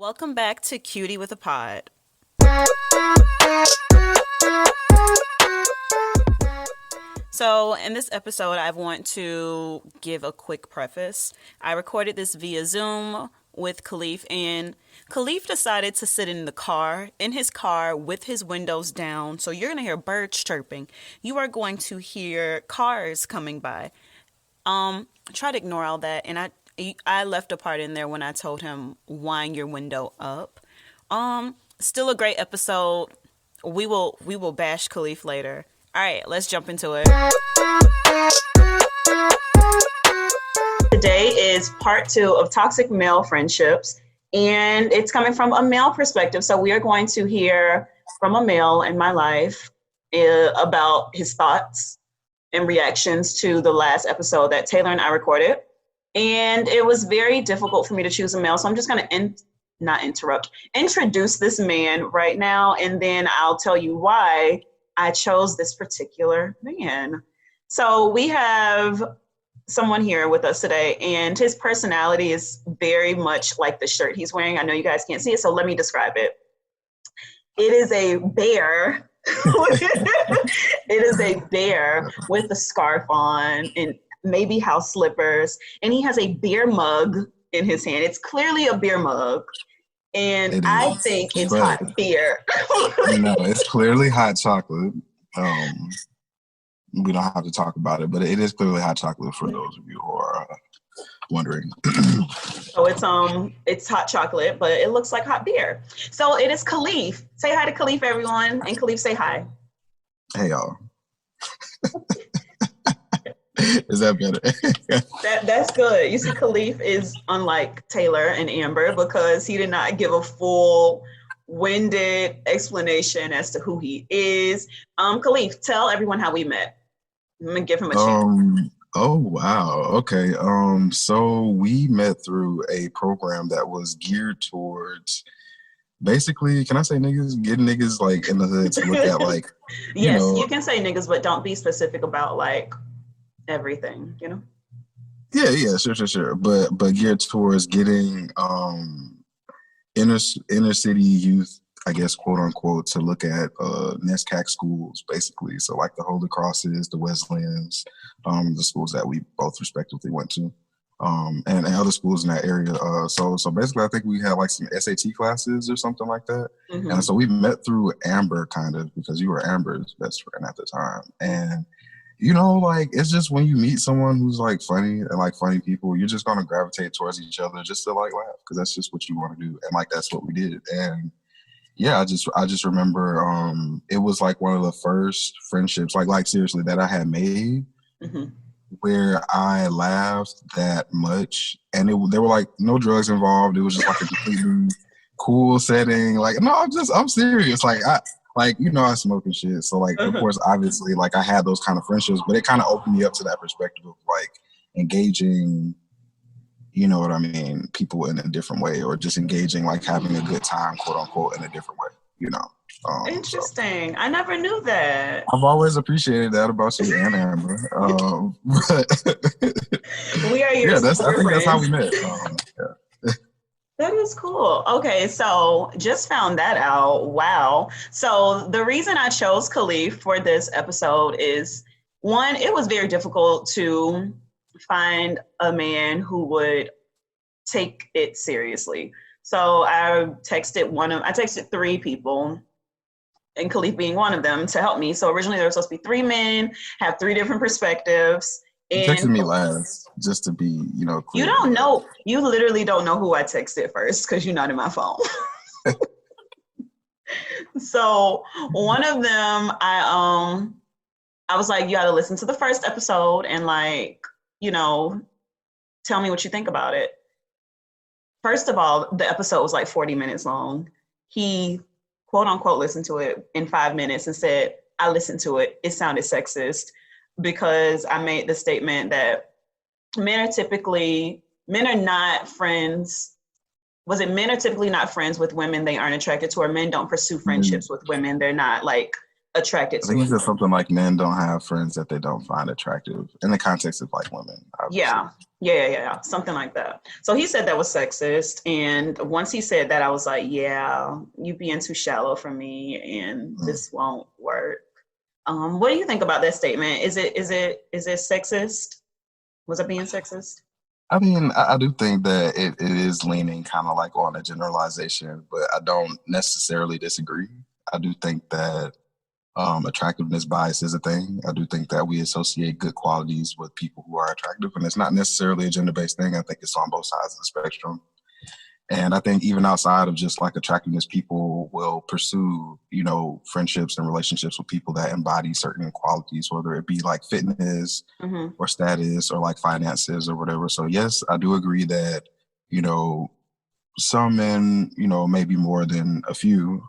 Welcome back to Cutie with a Pod. So, in this episode, I want to give a quick preface. I recorded this via Zoom with Khalif, and Khalif decided to sit in his car with his windows down. So, you're going to hear birds chirping. You are going to hear cars coming by. Try to ignore all that, and I left a part in there when I told him wind your window up. Still a great episode. We will bash Khalif later. All right, let's jump into it. Today is part 2 of toxic male friendships, and it's coming from a male perspective. So we are going to hear from a male in my life about his thoughts and reactions to the last episode that Taylor and I recorded. And it was very difficult for me to choose a male. So I'm just going to introduce this man right now. And then I'll tell you why I chose this particular man. So we have someone here with us today, and his personality is very much like the shirt he's wearing. I know you guys can't see it, so let me describe it. It is a bear. It is a bear with a scarf on and maybe house slippers, and he has a beer mug in his hand. It's clearly a beer mug, and I think it's hot beer. No, it's clearly hot chocolate. We don't have to talk about it, but it is clearly hot chocolate for those of you who are wondering. So it's hot chocolate, but it looks like hot beer. So it is Khalif. Say hi to Khalif, everyone, and Khalif, say hi. Hey, y'all. Is that better? That's good. You see, Khalif is unlike Taylor and Amber because he did not give a full winded explanation as to who he is. Khalif, tell everyone how we met. I'm gonna give him a chance. Oh wow. Okay. So we met through a program that was geared towards basically, can I say niggas? Getting niggas like in the hood to look at like yes, you can say niggas, but don't be specific about like everything, you know? Yeah, sure. But geared towards getting inner city youth, I guess, quote unquote, to look at NESCAC schools, basically. So like the Holy Crosses, the Wesleyans, the schools that we both respectively went to, and other schools in that area. So basically, I think we had like some SAT classes or something like that. Mm-hmm. And so we met through Amber, kind of, because you were Amber's best friend at the time. And you know, like, it's just when you meet someone who's like funny and like funny people, you're just gonna gravitate towards each other just to like laugh, because that's just what you want to do, and like that's what we did. And yeah, I just remember it was like one of the first friendships, like seriously, that I had made, mm-hmm. where I laughed that much, and there were like no drugs involved. It was just like a completely cool setting. Like, no, I'm serious. Like, you know, I smoke and shit. So, like, of course, obviously, like, I had those kind of friendships, but it kind of opened me up to that perspective of, like, engaging, you know what I mean, people in a different way, or just engaging, like, having a good time, quote unquote, in a different way, you know. Interesting. So. I never knew that. I've always appreciated that about you and Amber. We are your I think that's how we met. Yeah. That is cool. Okay, so just found that out. Wow. So the reason I chose Khalif for this episode is, one, it was very difficult to find a man who would take it seriously. So I texted 3 people, and Khalif being one of them, to help me. So originally there were supposed to be 3 men, have 3 different perspectives. You texted me last, just to be, you know, clear. You don't know. You literally don't know who I texted first because you're not in my phone. So one of them, I was like, you got to listen to the first episode and, like, you know, tell me what you think about it. First of all, the episode was like 40 minutes long. He, quote unquote, listened to it in 5 minutes and said, I listened to it. It sounded sexist, because I made the statement that men are typically not friends with women they aren't attracted to, or men don't pursue friendships with women they're not like attracted I to think a it's just girl. something like men don't have friends that they don't find attractive in the context of like women, obviously. Yeah, something like that. So he said that was sexist, and once he said that, I was like, yeah, you being too shallow for me, and this won't work. What do you think about that statement? Is it sexist? Was it being sexist? I mean, I do think that it is leaning kind of like on a generalization, but I don't necessarily disagree. I do think that attractiveness bias is a thing. I do think that we associate good qualities with people who are attractive, and it's not necessarily a gender-based thing. I think it's on both sides of the spectrum. And I think even outside of just like attractiveness, people will pursue, friendships and relationships with people that embody certain qualities, whether it be like fitness or status or like finances or whatever. So yes, I do agree that, you know, some men, maybe more than a few,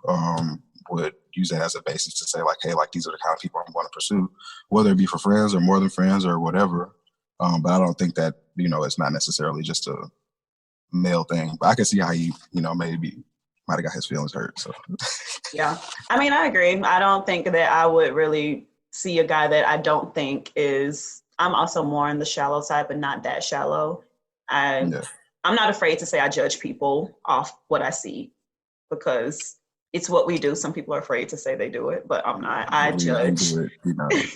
would use that as a basis to say like, hey, like these are the kind of people I'm going to pursue, whether it be for friends or more than friends or whatever. But I don't think that, it's not necessarily just a male thing. But I can see how he, maybe might have got his feelings hurt. So Yeah. I mean, I agree. I don't think that I would really see a guy that I don't think is, I'm also more on the shallow side, but not that shallow. I'm not afraid to say I judge people off what I see because it's what we do. Some people are afraid to say they do it, but I'm not. I judge. do it,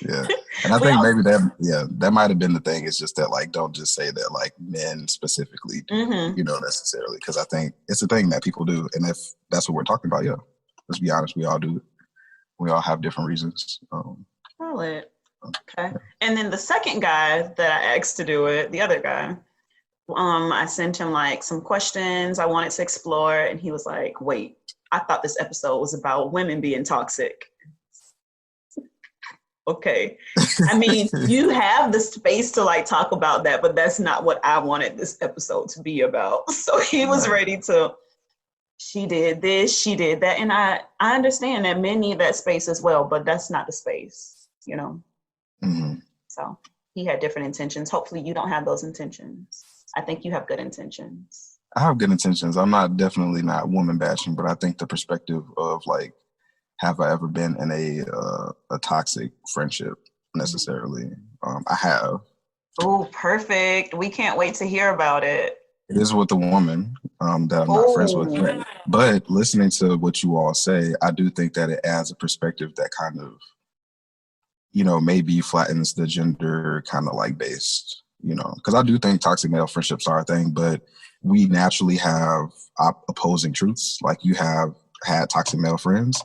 yeah. And I think maybe that might have been the thing. It's just that like, don't just say that like men specifically do, necessarily. Because I think it's a thing that people do. And if that's what we're talking about, yeah, let's be honest, we all do it. We all have different reasons. Solid. Okay. And then the second guy that I asked to do it, the other guy, I sent him like some questions I wanted to explore, and he was like, wait, I thought this episode was about women being toxic. Okay. I mean, you have the space to like talk about that, but that's not what I wanted this episode to be about. So he was ready to, she did this, she did that. And I understand that men need that space as well, but that's not the space, So he had different intentions. Hopefully you don't have those intentions. I think you have good intentions. I have good intentions. I'm definitely not woman bashing, but I think the perspective of like, have I ever been in a toxic friendship necessarily? I have. Oh, perfect. We can't wait to hear about it. It is with a woman that I'm not friends with. But listening to what you all say, I do think that it adds a perspective that kind of, maybe flattens the gender kind of like based, because I do think toxic male friendships are a thing, but we naturally have opposing truths. Like you have had toxic male friends.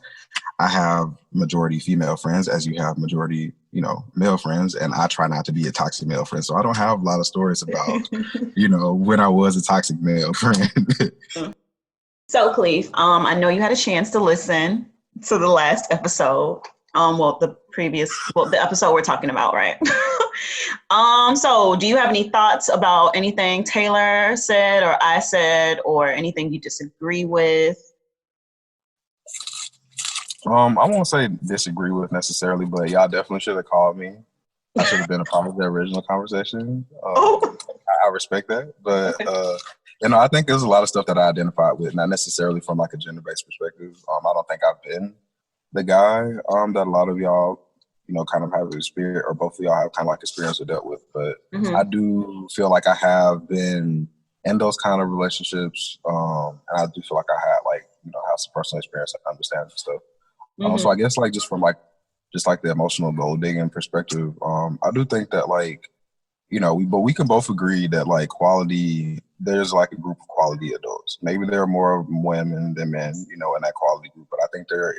I have majority female friends, as you have majority, male friends, and I try not to be a toxic male friend. So I don't have a lot of stories about, when I was a toxic male friend. So, Cleve, I know you had a chance to listen to the last episode. The episode we're talking about, right? So do you have any thoughts about anything Taylor said or I said or anything you disagree with? I won't say disagree with necessarily, but y'all definitely should have called me. I should have been a part of the original conversation. I respect that. But, I think there's a lot of stuff that I identified with, not necessarily from like a gender-based perspective. I don't think I've been the guy that a lot of y'all, kind of have experience, or both of y'all have kind of like experience or dealt with. But I do feel like I have been in those kind of relationships. And I do feel like I had like, have some personal experience and understanding stuff. So I guess like just from like the emotional gold digging perspective, I do think that like, but we can both agree that like there's like a group of quality adults. Maybe there are more women than men, in that quality group, but I think there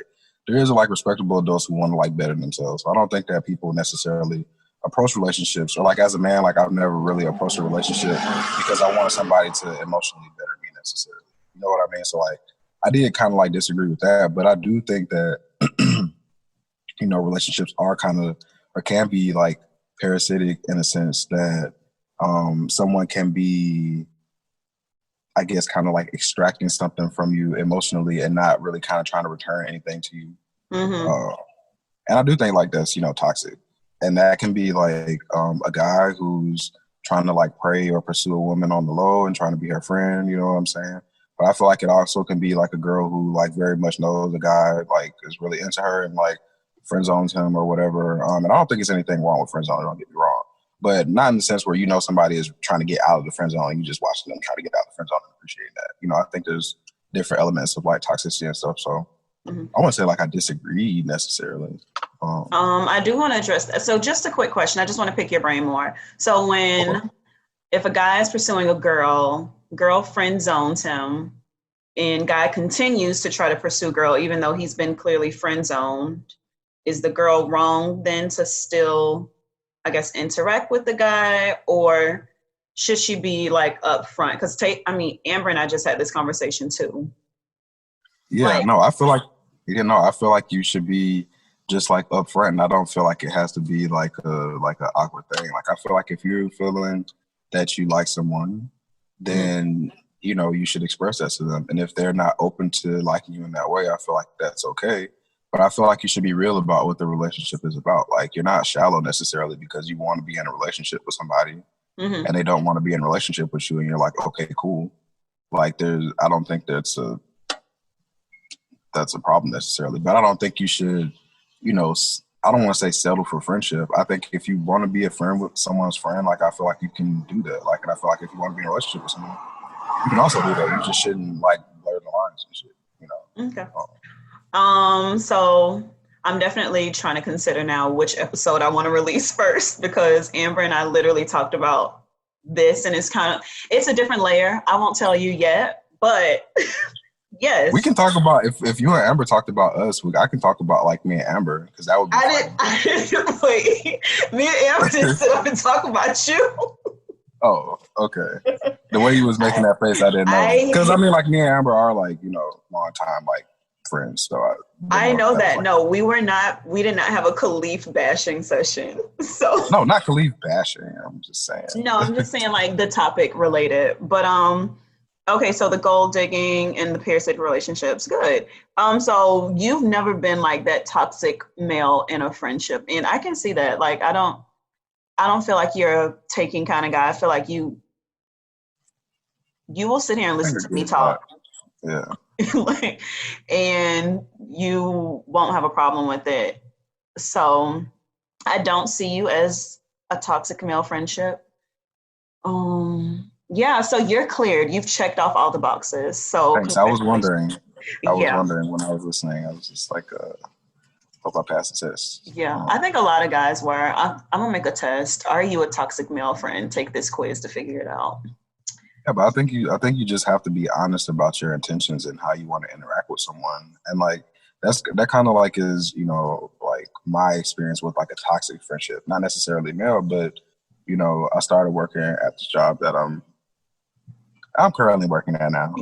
is like respectable adults who want to like better themselves. So I don't think that people necessarily approach relationships, or like as a man, like I've never really approached a relationship because I wanted somebody to emotionally better me necessarily. You know what I mean? So like I did kind of like disagree with that, but I do think that relationships are kind of, or can be like parasitic in a sense that someone can be, I guess, kind of like extracting something from you emotionally and not really kind of trying to return anything to you. And I do think like that's, toxic. And that can be like a guy who's trying to like prey or pursue a woman on the low and trying to be her friend, you know what I'm saying? But I feel like it also can be like a girl who like very much knows the guy like is really into her and like friend zones him or whatever. And I don't think there's anything wrong with friend zoning, don't get me wrong. But not in the sense where, you know, somebody is trying to get out of the friend zone and you just watching them try to get out of the friend zone and appreciate that. You know, I think there's different elements of like toxicity and stuff. So I wouldn't say like I disagree necessarily. I do want to address that. So just a quick question. I just want to pick your brain more. So if a guy is pursuing a girl friend zones him, and guy continues to try to pursue girl, even though he's been clearly friend zoned, is the girl wrong then to still, I guess, interact with the guy, or should she be like upfront? Because Amber and I just had this conversation too. Yeah, no, I feel like you should be just like upfront, and I don't feel like it has to be like an awkward thing. Like I feel like if you're feeling that you like someone, then you know you should express that to them. And if they're not open to liking you in that way, I feel like that's okay. But I feel like you should be real about what the relationship is about. Like you're not shallow necessarily because you want to be in a relationship with somebody and they don't want to be in a relationship with you, and you're like, okay, cool. Like I don't think that's a problem necessarily. But I don't think you should, you know, I don't want to say settle for friendship. I think if you want to be a friend with someone's friend, like I feel like you can do that. Like, and I feel like if you want to be in a relationship with someone, you can also do that. You just shouldn't like blur the lines and shit, you know. Okay. So I'm definitely trying to consider now which episode I want to release first, because Amber and I literally talked about this, and it's a different layer. I won't tell you yet, but yes. We can talk about, if you and Amber talked about us, I can talk about like me and Amber, because that would be I didn't wait. Me and Amber didn't sit up and talk about you. Oh, okay. The way you was making that face, I didn't know. Because I mean, like me and Amber are like, you know, long time like friends. So I know that. Like, no, we did not have a Khalif bashing session. So no, not Khalif bashing. I'm just saying. No, I'm just saying like the topic related. But okay, so the gold digging and the parasitic relationships, good. So you've never been like that toxic male in a friendship, and I can see that. Like I don't feel like you're a taking kind of guy. I feel like you will sit here and listen to me talk. Yeah. And you won't have a problem with it. So I don't see you as a toxic male friendship. Yeah, so you're cleared. You've checked off all the boxes. So thanks. I was wondering when I was listening. I was just like, hope I passed the test. Yeah, I think a lot of guys were. I'm gonna make a test. Are you a toxic male friend? Take this quiz to figure it out. Yeah, but I think you just have to be honest about your intentions and how you want to interact with someone. And like that kind of like is, you know, like my experience with like a toxic friendship. Not necessarily male, but you know, I started working at the job that I'm currently working at now.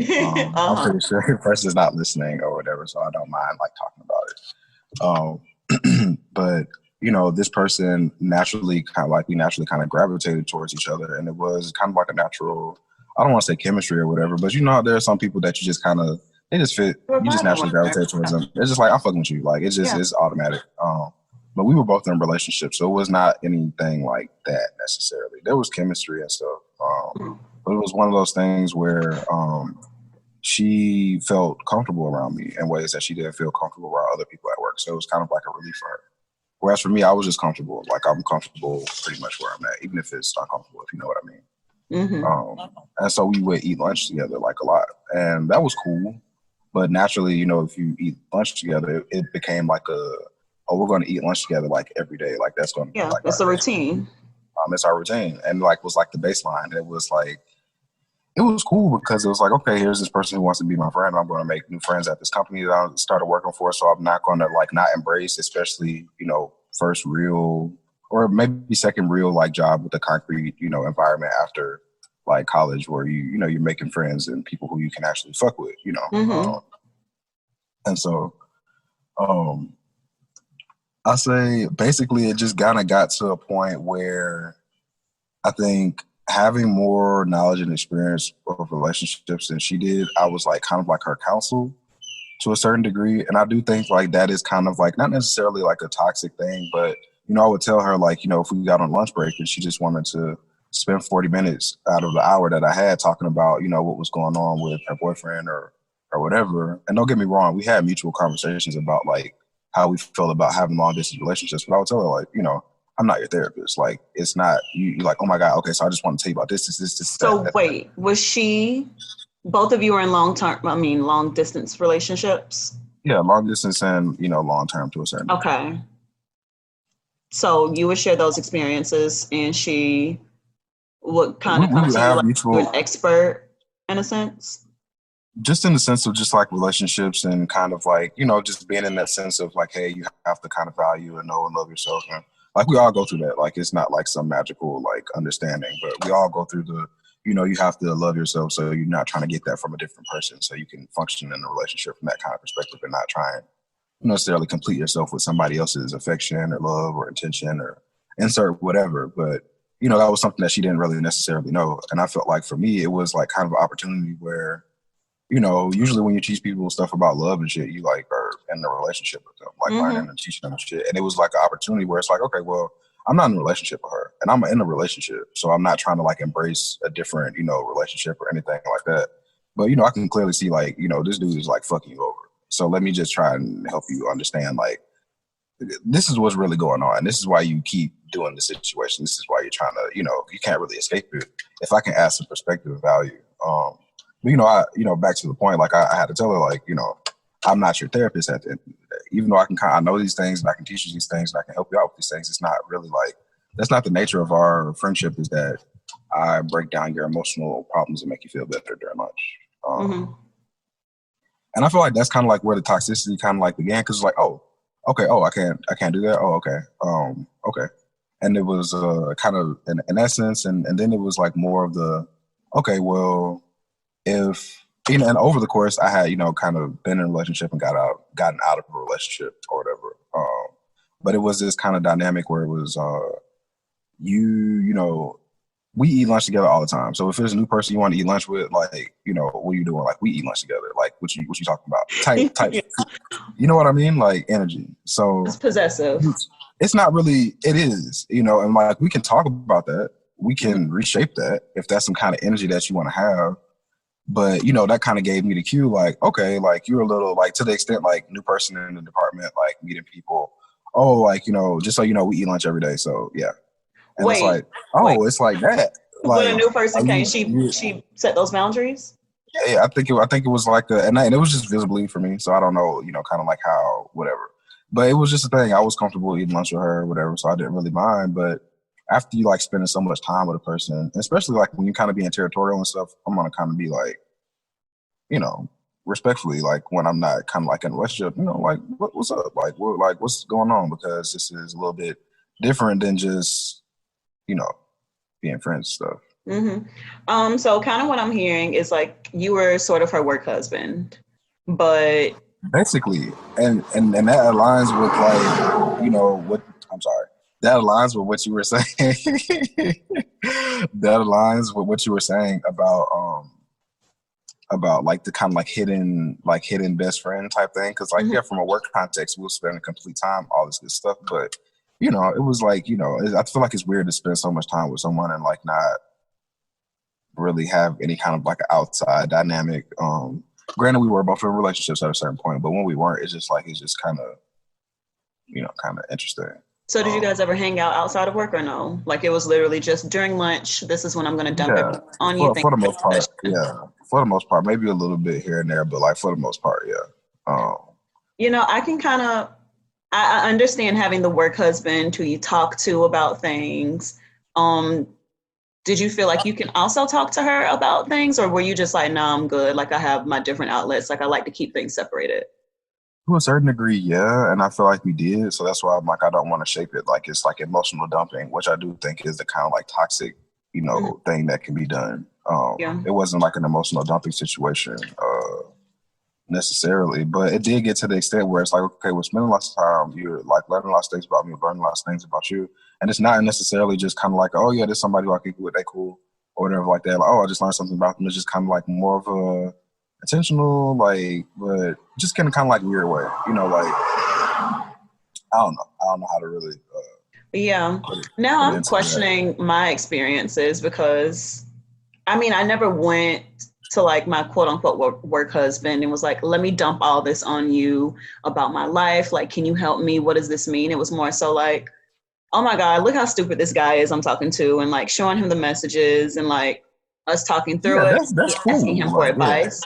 I'm pretty sure the person's not listening or whatever, so I don't mind like talking about it. But you know, this person we naturally kind of gravitated towards each other, and it was kind of like a natural, I don't want to say chemistry or whatever, but you know, there are some people that you just kind of, they just fit, you just naturally gravitate towards them. It's just like, I'm fucking with you. Like, it's just, it's automatic. But we were both in relationships, so it was not anything like that necessarily. There was chemistry and stuff. But it was one of those things where she felt comfortable around me in ways that she didn't feel comfortable around other people at work. So it was kind of like a relief for her. Whereas for me, I was just comfortable. Like I'm comfortable pretty much where I'm at, even if it's uncomfortable, if you know what I mean. And so we would eat lunch together like a lot. And that was cool. But naturally, you know, if you eat lunch together, it became like we're going to eat lunch together like every day. Like that's going to be like it's a routine. It's our routine. And like was like the baseline. It was like, it was cool because it was like, okay, here's this person who wants to be my friend. I'm going to make new friends at this company that I started working for. So I'm not going to like not embrace, especially, you know, first real or maybe second real like job with a concrete, you know, environment after like college where you know, you're making friends and people who you can actually fuck with, you know. And so I say basically it just kind of got to a point where I think having more knowledge and experience of relationships than she did, I was like kind of like her counsel to a certain degree. And I do think like that is kind of like not necessarily like a toxic thing, but you know, I would tell her like, you know, if we got on lunch break and she just wanted to spend 40 minutes out of the hour that I had talking about, you know, what was going on with her boyfriend or whatever. And don't get me wrong, we had mutual conversations about like how we felt about having long distance relationships. But I would tell her, like, you know, I'm not your therapist. Like, it's not, you're like, oh my God, okay, so I just want to tell you about this, So that. wait, both of you were in long distance relationships? Yeah, long distance and, you know, long term to a certain extent. Okay. So you would share those experiences, and she would kind of We come would to you have like you're an mutual, expert in a sense? just in the sense of just like relationships and kind of like, you know, just being in that sense of like, hey, you have to kind of value and know and love yourself. And like, we all go through that. Like, it's not like some magical like understanding, but we all go through the, you know, you have to love yourself. So you're not trying to get that from a different person. So you can function in a relationship from that kind of perspective and not try and necessarily complete yourself with somebody else's affection or love or intention or insert whatever. But, you know, that was something that she didn't really necessarily know. And I felt like for me, it was like kind of an opportunity where, you know, usually when you teach people stuff about love and shit, you like are in a relationship with them, like learning and teaching them and shit. And it was like an opportunity where it's like, okay, well, I'm not in a relationship with her and I'm in a relationship. So I'm not trying to like embrace a different, you know, relationship or anything like that. But, you know, I can clearly see like, you know, this dude is like fucking you over. So let me just try and help you understand like, this is what's really going on. This is why you keep doing the situation. This is why you're trying to, you know, you can't really escape it. If I can add some perspective and value, but, you know, back to the point, like I had to tell her, like, you know, I'm not your therapist at the end of the day. Even though I know these things and I can teach you these things and I can help you out with these things, it's not really like, that's not the nature of our friendship, is that I break down your emotional problems and make you feel better during lunch. And I feel like that's kind of like where the toxicity kind of like began, because it's like, oh, okay, oh, I can't do that. Oh, okay, okay. And it was kind of in essence, and then it was like more of the, okay, well, if, you know, and over the course, I had, you know, kind of been in a relationship and gotten out of a relationship or whatever. But it was this kind of dynamic where it was, you know, we eat lunch together all the time. So if there's a new person you want to eat lunch with, like, you know, what are you doing? Like, we eat lunch together. Like, what you talking about? Type. Yeah. You know what I mean? Like, energy. So It's possessive. it's not really, it is, you know, and like, we can talk about that. We can reshape that if that's some kind of energy that you want to have. But, you know, that kind of gave me the cue, like, okay, like, you're a little, like, to the extent, like, new person in the department, like, meeting people. Oh, like, you know, just so you know, we eat lunch every day. So, yeah. And it's like, Wait. it's like that. When a Like, new person came, she set those boundaries? yeah, I think it was like and it was just visibly for me. So I don't know, you know, kind of like how, whatever. But it was just a thing. I was comfortable eating lunch with her or whatever, so I didn't really mind. But after you, like, spending so much time with a person, especially, like, when you kind of being territorial and stuff, I'm going to kind of be like, you know, respectfully, like, when I'm not kind of like in a relationship, you know, like, what's up? Like, what's going on? Because this is a little bit different than just, you know, being friends and stuff. So kind of what I'm hearing is like you were sort of her work husband, but Basically, and that aligns with, like, you know, what, I'm sorry, that aligns with what you were saying. That aligns with what you were saying about like the kind of like hidden best friend type thing. Because, like, yeah, from a work context, we'll spend a complete time, all this good stuff, but, you know, it was like, you know, I feel like it's weird to spend so much time with someone and like not really have any kind of like an outside dynamic. Granted, we were both in relationships at a certain point, but when we weren't, it's just kind of, you know, kind of interesting. So did you guys ever hang out outside of work or no? Like it was literally just during lunch, this is when I'm going to dump everything on you. For the most part, yeah. For the most part, maybe a little bit here and there, but like for the most part, yeah. You know, I can kind of, I understand having the work husband who you talk to about things. Did you feel like you can also talk to her about things, or were you just like, no, I'm good. Like I have my different outlets. Like I like to keep things separated. To a certain degree, yeah, and I feel like we did. So that's why I'm like, I don't want to shape it like it's like emotional dumping, which I do think is the kind of like toxic, you know, thing that can be done. It wasn't like an emotional dumping situation necessarily, but it did get to the extent where it's like, okay, we're spending lots of time. You're like learning lots of things about me, learning lots of things about you, and it's not necessarily just kind of like, oh yeah, there's somebody who I can with, they cool or whatever like that. Like, oh, I just learned something about them. It's just kind of like more of a intentional, like, but just kind of like weird way, you know, like, I don't know how to really now I'm questioning my experiences, because I mean I never went to like my quote unquote work husband and was like, let me dump all this on you about my life. Like, can you help me? What does this mean? It was more so like, oh my God, look how stupid this guy is I'm talking to, and like showing him the messages and like us talking through it, that's cool. asking him for advice.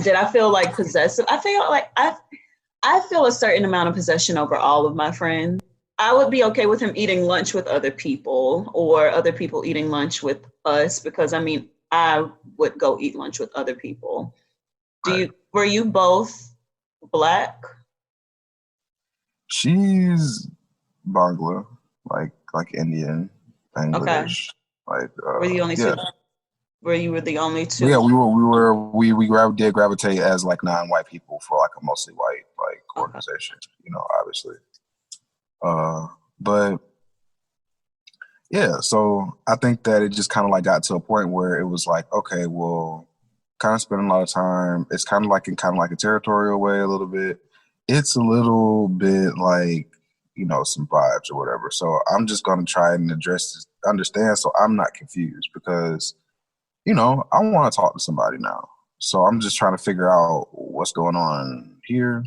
Did I feel like possessive? I feel like I feel a certain amount of possession over all of my friends. I would be okay with him eating lunch with other people or other people eating lunch with us, because I mean, I would go eat lunch with other people. Were you both Black? She's Bangla, like Indian, Bangladesh. Okay. Like were the only two? Where you were the only two? Yeah, we did gravitate as like non-white people for like a mostly white like organization, you know, obviously. But yeah, so I think that it just kind of like got to a point where it was like, okay, well, kind of spending a lot of time. It's kind of like in kind of like a territorial way a little bit. It's a little bit like, you know, some vibes or whatever. So I'm just going to try and understand so I'm not confused, because, you know, I want to talk to somebody now. So I'm just trying to figure out what's going on here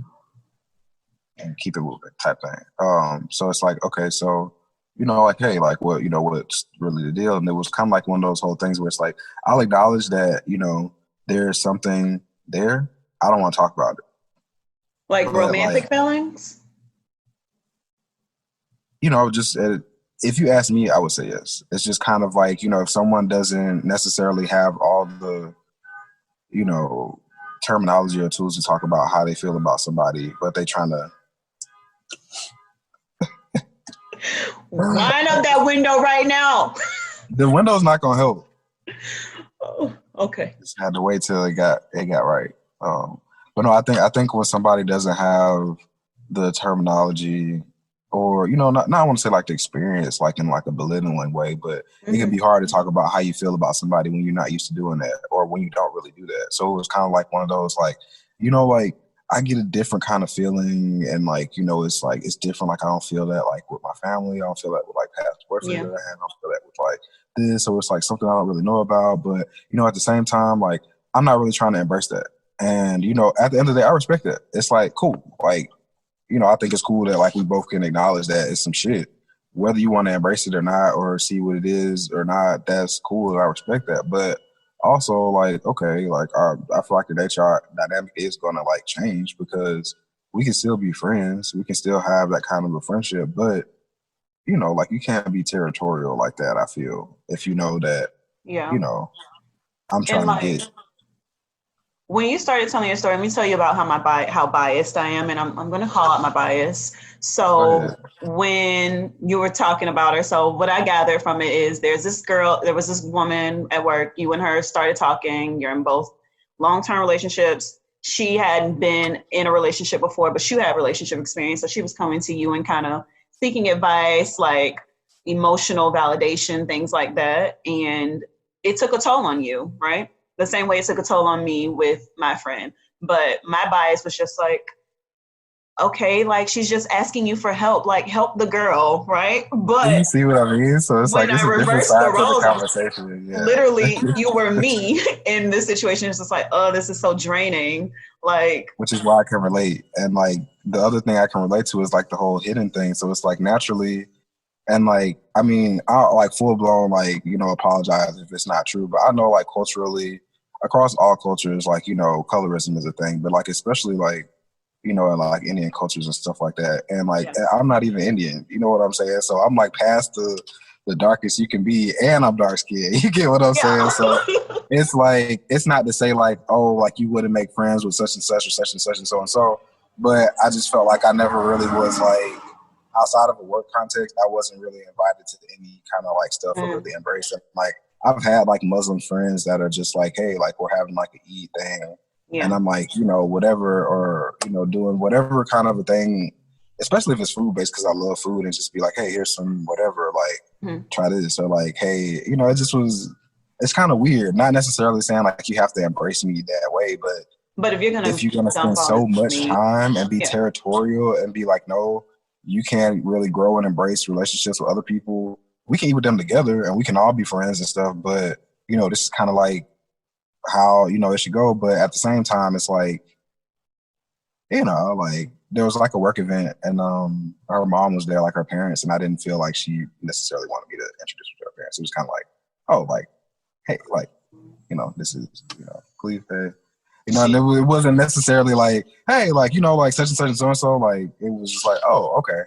and keep it moving type thing. So it's like, okay, so, you know, like, hey, like what, you know, what's really the deal? And it was kind of like one of those whole things where it's like, I'll acknowledge that, you know, there's something there. I don't want to talk about it. Like romantic feelings? You know, just if you ask me, I would say yes. It's just kind of like, you know, if someone doesn't necessarily have all the, you know, terminology or tools to talk about how they feel about somebody, but they trying to wind up that window right now. The window's not gonna help. Oh, okay. Just had to wait till it got right. But no, I think when somebody doesn't have the terminology, or, you know, not I want to say like the experience, like in like a belittling way, but it can be hard to talk about how you feel about somebody when you're not used to doing that, or when you don't really do that. So it was kind of like one of those, like, you know, like I get a different kind of feeling, and like, you know, it's like, it's different. Like I don't feel that like with my family. I don't feel that with like past boyfriends that I had. I don't feel that with like this. So it's like something I don't really know about. But, you know, at the same time, like I'm not really trying to embrace that. And, you know, at the end of the day, I respect that. It's like, cool. Like, you know, I think it's cool that like we both can acknowledge that it's some shit. Whether you want to embrace it or not, or see what it is or not, that's cool. I respect that. But also, like, okay, like I feel like the HR dynamic is gonna like change, because we can still be friends. We can still have that kind of a friendship, but, you know, like you can't be territorial like that, I feel, if you know that, you know, I'm trying to get. When you started telling your story, let me tell you about how biased I am, and I'm going to call out my bias. So when you were talking about her, so what I gathered from it is there was this woman at work, you and her started talking, you're in both long-term relationships. She hadn't been in a relationship before, but she had relationship experience. So she was coming to you and kind of seeking advice, like emotional validation, things like that. And it took a toll on you, right? The same way it took a toll on me with my friend. But my bias was just like, okay, like she's just asking you for help, like help the girl, right? But you see what I mean? So it's like, it's a different side to the conversation. Yeah. Literally, you were me in this situation. It's just like, oh, this is so draining. Like, which is why I can relate. And like the other thing I can relate to is like the whole hidden thing. So it's like naturally, and like, I mean, I'll like full blown, like, you know, apologize if it's not true, but I know like culturally, across all cultures, like, you know, colorism is a thing, but like, especially like, you know, in like Indian cultures and stuff like that. And like, I'm not even Indian, you know what I'm saying? So I'm like past the darkest you can be, and I'm dark skinned. You get what I'm saying? So it's like, it's not to say like, oh, like you wouldn't make friends with such and such or such and such and so and so, but I just felt like I never really was like, outside of a work context, I wasn't really invited to any kind of like stuff or really embracing. Like I've had like Muslim friends that are just like, hey, like we're having like an Eid thing. Yeah. And I'm like, you know, whatever, or, you know, doing whatever kind of a thing, especially if it's food based, because I love food, and just be like, hey, here's some whatever, like try this. Or like, hey, you know, it's kind of weird. Not necessarily saying like you have to embrace me that way, but if you're gonna spend so much time and be territorial and be like, no, you can't really grow and embrace relationships with other people. We can eat with them together and we can all be friends and stuff, but, you know, this is kind of like, how, you know, it should go. But at the same time, it's like, you know, like there was like a work event and her mom was there, like her parents, and I didn't feel like she necessarily wanted me to introduce her to her parents. It was kind of like, oh, like, hey, like, you know, this is, you know, Cleve, hey. You know, and it wasn't necessarily like, hey, like, you know, like such and such and so and so. Like, it was just like, oh, okay.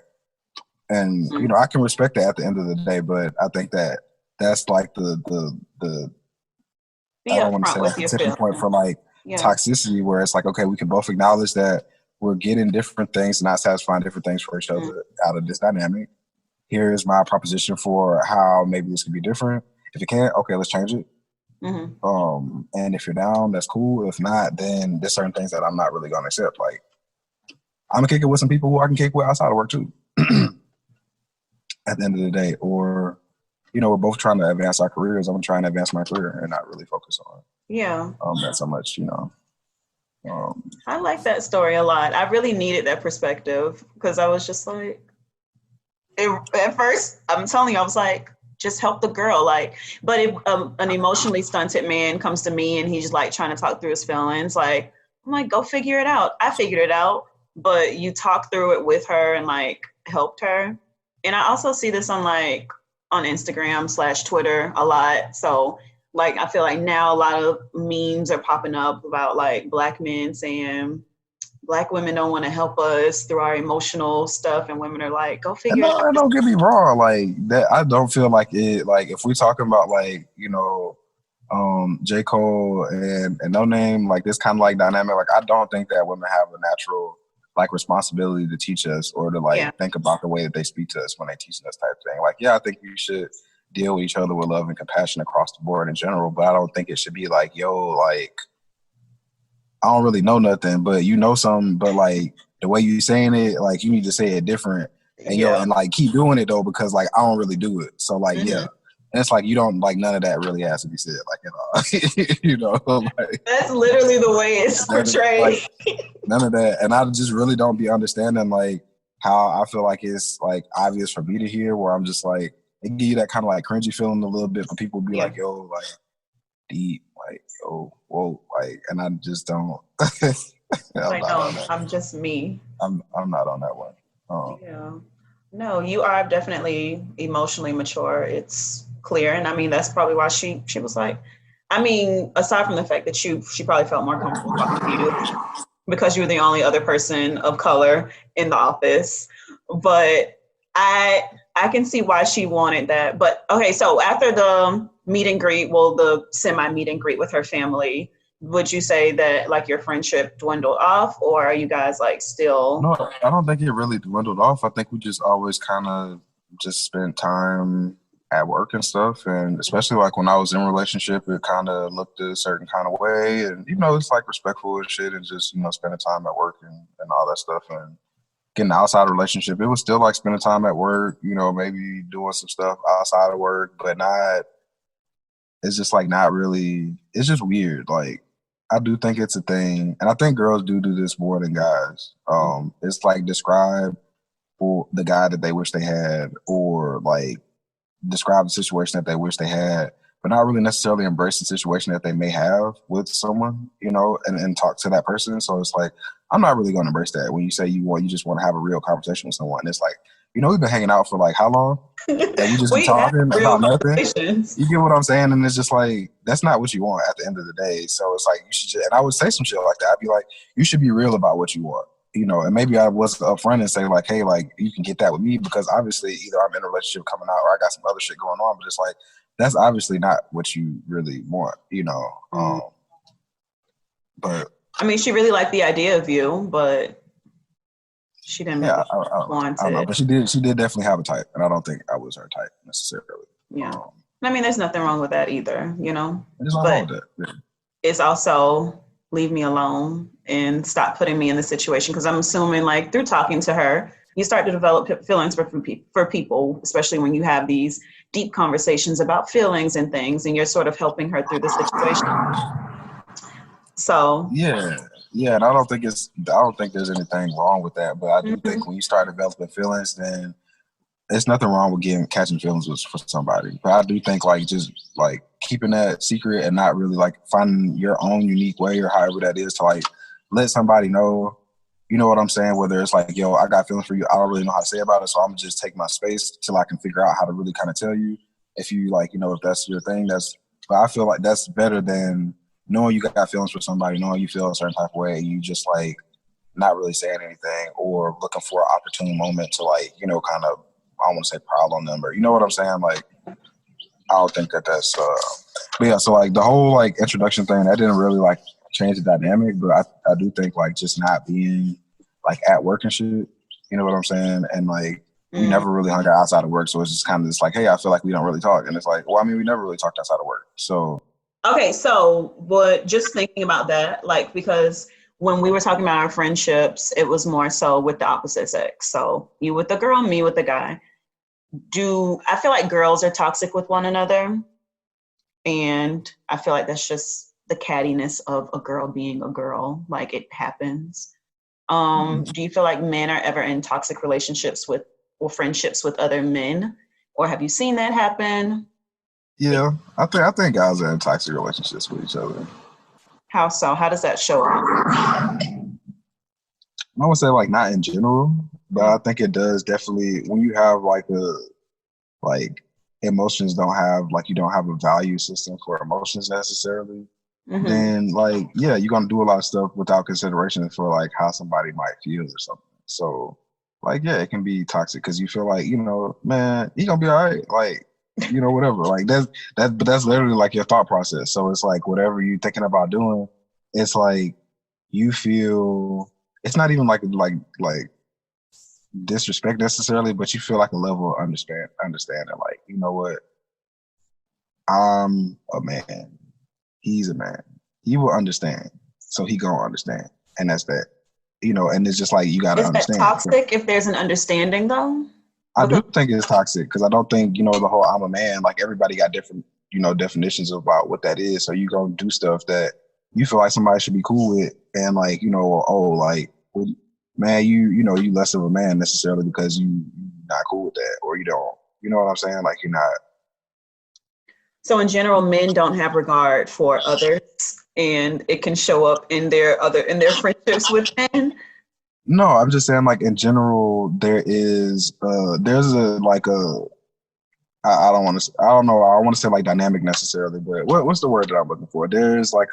And, you know, I can respect that at the end of the day, but I think that that's like the I don't want to say like the tipping point for like toxicity, where it's like, okay, we can both acknowledge that we're getting different things and not satisfying different things for each other out of this dynamic. Here is my proposition for how maybe this could be different. If you can't, okay, let's change it. And if you're down, that's cool. If not, then there's certain things that I'm not really gonna accept. Like, I'm gonna kick it with some people who I can kick with outside of work too. At the end of the day, or, you know, we're both trying to advance our careers. I'm trying to advance my career and not really focus on that so much, you know. I like that story a lot. I really needed that perspective because I was just like, at first, I'm telling you, I was like, just help the girl. Like, but if an emotionally stunted man comes to me and he's like trying to talk through his feelings, like, I'm like, go figure it out. I figured it out, but you talk through it with her and like helped her. And I also see this on Instagram/Twitter a lot. So like, I feel like now a lot of memes are popping up about like Black men saying Black women don't want to help us through our emotional stuff. And women are like, go figure it out. Don't get me wrong. Like that, I don't feel like it, like if we're talking about like, you know, J. Cole and No Name, like this kind of like dynamic, like I don't think that women have a natural like responsibility to teach us or to like think about the way that they speak to us when they teaching us type of thing. Like, yeah, I think we should deal with each other with love and compassion across the board in general, but I don't think it should be like, yo, like, I don't really know nothing, but you know something, but like the way you saying it, like you need to say it different and and like keep doing it though, because like I don't really do it. So like, and it's like, you don't like, none of that really has to be said, like, at all. You know, like, that's literally the way it's portrayed. Like, none of that. And I just really don't be understanding like how I feel like it's like obvious for me to hear, where I'm just like, it give you that kind of like cringy feeling a little bit, but people be like, yo, like deep, like, yo, whoa, like, and I just don't. I'm just me. I'm not on that one. No, you are definitely emotionally mature. It's clear. And I mean, that's probably why she was like, I mean, aside from the fact that she probably felt more comfortable talking to you because you were the only other person of color in the office. But I can see why she wanted that. But okay, so after the meet and greet, the semi meet and greet with her family, would you say that like your friendship dwindled off, or are you guys like still? No, I don't think it really dwindled off. I think we just always kind of just spent time at work and stuff. And especially like when I was in a relationship, it kind of looked a certain kind of way. And, you know, it's like respectful and shit and just, you know, spending time at work and all that stuff. And getting outside of relationship, it was still like spending time at work, you know, maybe doing some stuff outside of work, but not, it's just like not really, it's just weird. Like, I do think it's a thing, and I think girls do this more than guys. It's like describe for the guy that they wish they had, or like describe the situation that they wish they had, but not really necessarily embrace the situation that they may have with someone, you know, and talk to that person. So it's like, I'm not really going to embrace that. When you say you just want to have a real conversation with someone, it's like, you know, we've been hanging out for like how long? And we just been talking about nothing. You get what I'm saying? And it's just like, that's not what you want at the end of the day. So it's like, you should just, and I would say some shit like that. I'd be like, you should be real about what you want, you know, and maybe I was upfront and say like, hey, like you can get that with me, because obviously either I'm in a relationship coming out or I got some other shit going on, but it's like, that's obviously not what you really want, you know? But I mean, she really liked the idea of you, but she didn't. Yeah, I don't know, but she did definitely have a type, and I don't think I was her type necessarily. Yeah, I mean, there's nothing wrong with that either, you know. There's nothing wrong with that. Yeah. It's also leave me alone and stop putting me in the situation, because I'm assuming like through talking to her, you start to develop feelings for people, especially when you have these deep conversations about feelings and things, and you're sort of helping her through the situation. So yeah, and I don't think there's anything wrong with that, but I do think when you start developing feelings, then It's nothing wrong with catching feelings for somebody, but I do think like just like keeping that secret and not really like finding your own unique way or however that is to like let somebody know, you know what I'm saying? Whether it's like, yo, I got feelings for you, I don't really know how to say about it, so I'm gonna just take my space till I can figure out how to really kind of tell you. If you like, you know, if that's your thing, but I feel like that's better than knowing you got feelings for somebody, knowing you feel a certain type of way, and you just like not really saying anything or looking for an opportune moment to like, you know, kind of, I don't want to say prowl on them, or you know what I'm saying? Like, I don't think that's, but yeah, so like the whole like introduction thing, that didn't really like change the dynamic, but I do think like just not being like at work and shit, you know what I'm saying? And like, we never really hung out outside of work. So it's just kind of just like, hey, I feel like we don't really talk. And it's like, well, I mean, we never really talked outside of work. So. Okay. So, but just thinking about that, like, because when we were talking about our friendships, it was more so with the opposite sex. So you with the girl, me with the guy. I feel like girls are toxic with one another. And I feel like that's just the cattiness of a girl being a girl. Like it happens. Do you feel like men are ever in toxic relationships or friendships with other men? Or have you seen that happen? Yeah, I think guys are in toxic relationships with each other. How so? How does that show up? I would say like not in general, but I think it does definitely when you have like emotions don't have like you don't have a value system for emotions necessarily. Then like yeah, you're gonna do a lot of stuff without consideration for like how somebody might feel or something. So like yeah, it can be toxic because you feel like, you know, man, he gonna be all right, like, you know, whatever. Like that's literally like your thought process. So it's like whatever you're thinking about doing, it's like you feel it's not even like disrespect necessarily, but you feel like a level of understanding. Like, you know what? I'm a man. He's a man. He will understand. So he gonna understand. And that's that. You know, and it's just like you gotta understand. Is that toxic if there's an understanding though? I do think it's toxic because I don't think, you know, the whole I'm a man, like everybody got different, you know, definitions about what that is. So you gonna do stuff that you feel like somebody should be cool with and like, you know, oh, like, well, man, you know, you less of a man necessarily because you're not cool with that or you don't, you know what I'm saying? Like you're not. So in general, men don't have regard for others and it can show up in their friendships with men. No, I'm just saying like in general, there's I don't want to say like dynamic necessarily, but what's the word that I'm looking for? There's like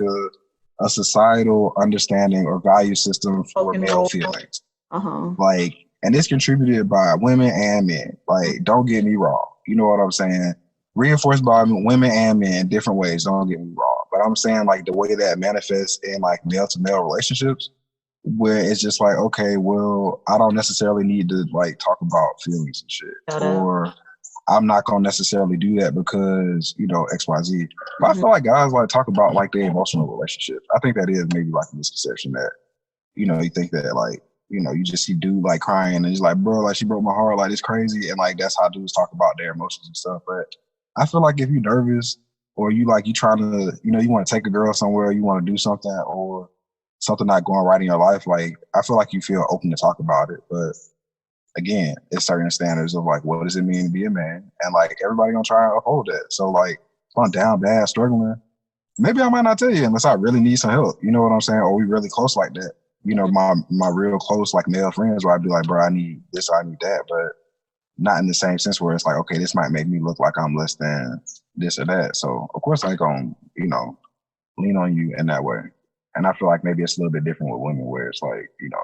a societal understanding or value system for male feelings. Like, and it's contributed by women and men. Like, don't get me wrong. You know what I'm saying? Reinforced by women and men in different ways. Don't get me wrong. But I'm saying like the way that manifests in like male to male relationships, where it's just like, okay, well, I don't necessarily need to like talk about feelings and shit, or I'm not gonna necessarily do that because, you know, XYZ. But I feel like guys like talk about like their emotional relationships. I think that is maybe like a misconception that, you know, you think that like, you know, you just see dude like crying and he's like, bro, like she broke my heart, like it's crazy, and like that's how dudes talk about their emotions and stuff. But I feel like if you're nervous or you trying to, you know, you want to take a girl somewhere, you want to do something, or something not going right in your life, like I feel like you feel open to talk about it. But again, it's certain standards of like, what does it mean to be a man? And like everybody gonna try and uphold that. So like if I'm down bad, struggling, maybe I might not tell you unless I really need some help. You know what I'm saying? Or we really close like that. You know, my real close like male friends where I'd be like, bro, I need this, I need that, but not in the same sense where it's like, okay, this might make me look like I'm less than this or that. So of course I gonna, you know, lean on you in that way. And I feel like maybe it's a little bit different with women where it's like, you know,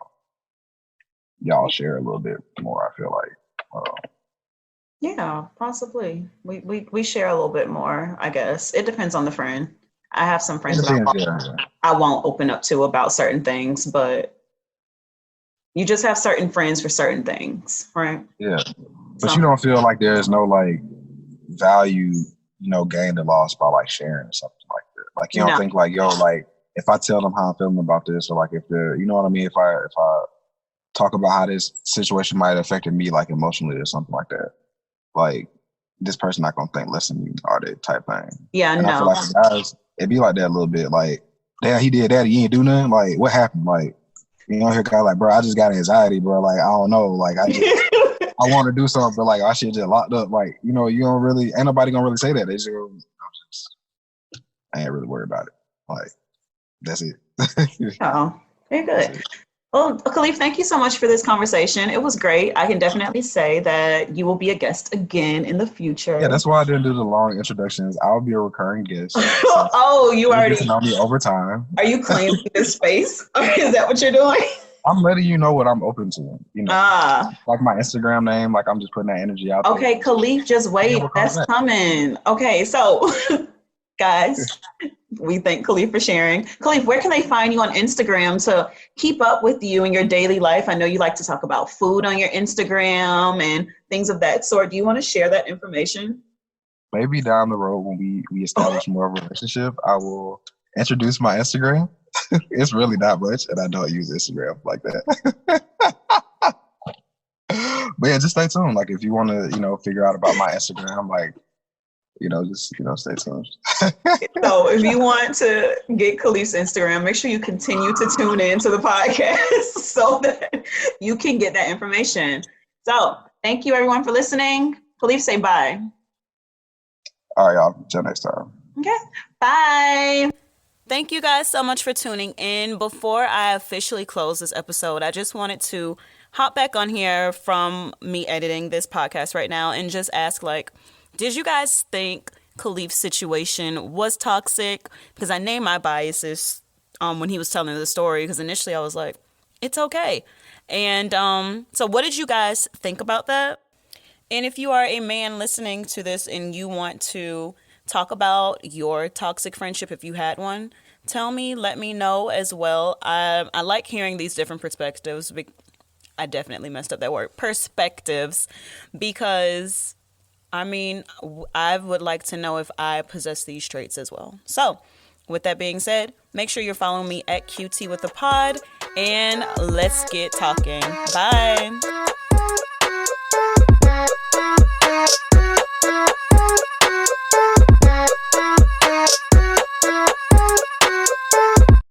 y'all share a little bit more, I feel like. Yeah, possibly. We share a little bit more, I guess. It depends on the friend. I have some friends that I won't open up to about certain things, but you just have certain friends for certain things, right? Yeah. But you don't feel like there's no like value, you know, gained or lost by like sharing or something like that. Like you don't think like, yo, like if I tell them how I'm feeling about this, or like if they're, you know what I mean, if I talk about how this situation might have affected me like emotionally or something like that, like this person not gonna think less than me or that type thing. Yeah, and I feel like the guys, it be like that a little bit. Like, damn, he did that, he ain't do nothing. Like, what happened? Like, you know, here guy like, bro, I just got anxiety, bro. Like, I don't know. Like, I just I want to do something, but like I should just locked up. Like, you know, you don't really, ain't nobody gonna really say that. They just, I ain't really worried about it. Like, that's it. Oh, very good. Well, Khalif, thank you so much for this conversation. It was great. I can definitely say that you will be a guest again in the future. Yeah, that's why I didn't do the long introductions. I'll be a recurring guest. Oh, you already know me over time. Are you claiming this space? Is that what you're doing? I'm letting you know what I'm open to. You know, like my Instagram name. Like I'm just putting that energy out there. Okay, Khalif, just wait. That's coming. Okay, so guys, we thank Khalif for sharing. Khalif, where can they find you on Instagram to keep up with you in your daily life? I know you like to talk about food on your Instagram and things of that sort. Do you want to share that information? Maybe down the road when we establish more of a relationship, I will introduce my Instagram. It's really not much, and I don't use Instagram like that. But yeah, just stay tuned. Like if you want to, you know, figure out about my Instagram, like, you know, just, you know, stay tuned. So if you want to get Khalif's Instagram, make sure you continue to tune in to the podcast so that you can get that information. So thank you everyone for listening. Khalif, say bye. All right, y'all. Until next time. Okay. Bye. Thank you guys so much for tuning in. Before I officially close this episode, I just wanted to hop back on here from me editing this podcast right now and just ask, like, did you guys think Khalif's situation was toxic? Because I named my biases when he was telling the story, because initially I was like, it's okay. And so what did you guys think about that? And if you are a man listening to this and you want to talk about your toxic friendship, if you had one, tell me, let me know as well. I like hearing these different perspectives. I definitely messed up that word, perspectives, because I mean, I would like to know if I possess these traits as well. So with that being said, make sure you're following me at QT with the pod, and let's get talking. Bye.